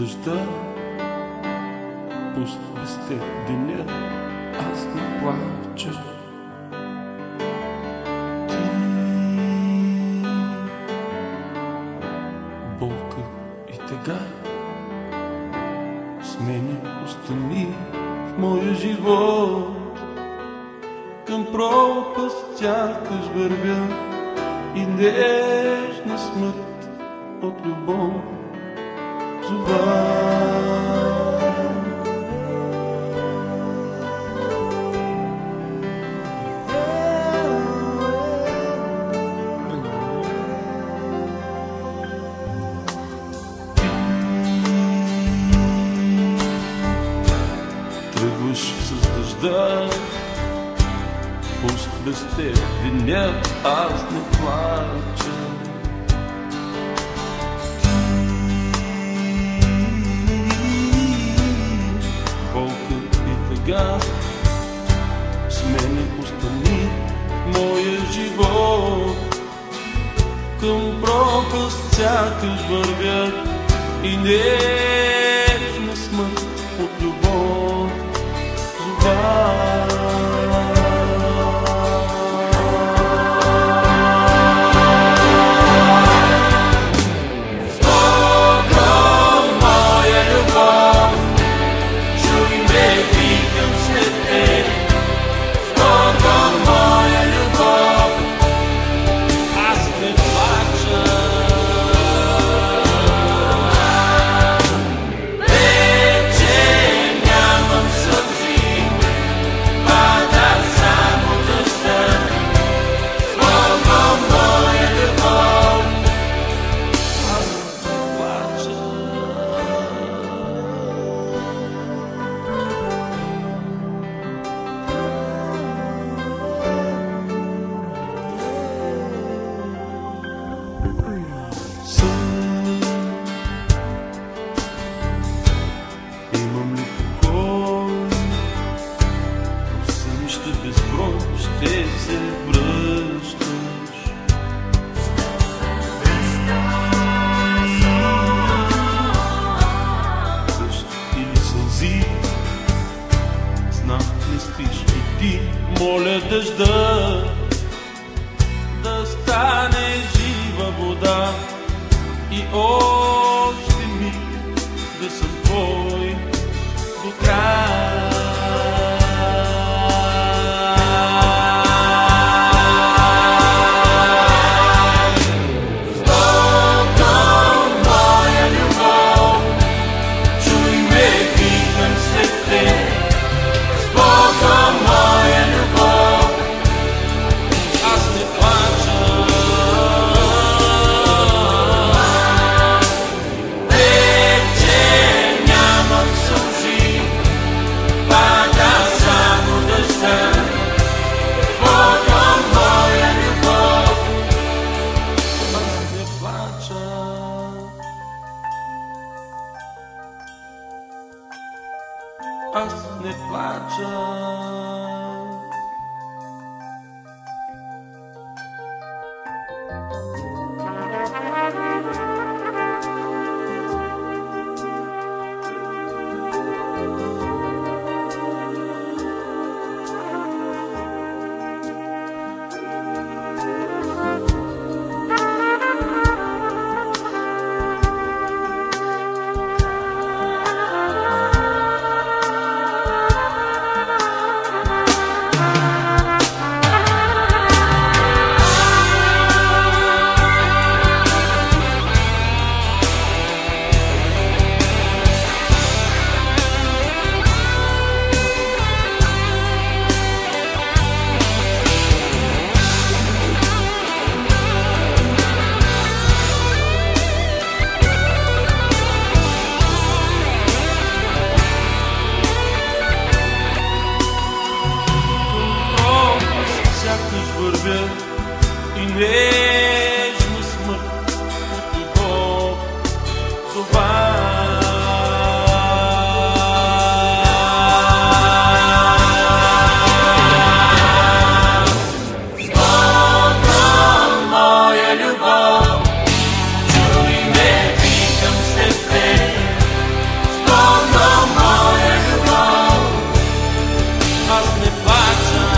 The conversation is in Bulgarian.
дъжда, пуст без теб деня, аз не плача. Ти, болка и тъга, сменя остани в моя живот. Към пропаст сякаш вървя и нежна смърт от любов зова. Тръгваш с дъжда, пуст без теб деня, аз не плача. Болка и тъга, с мене остани в моя живот. Към пропаст сякаш вървят и нежна смърт от любов зова. Имам ли покой? В сънища безброй ще се връщаш. Дъжд или сълзи, знам не спиш и ти. Моля дъжда да стане жива вода и още миг да съм твой до края. Аз не плача. И нежна смърт от любов зова. аз не плача.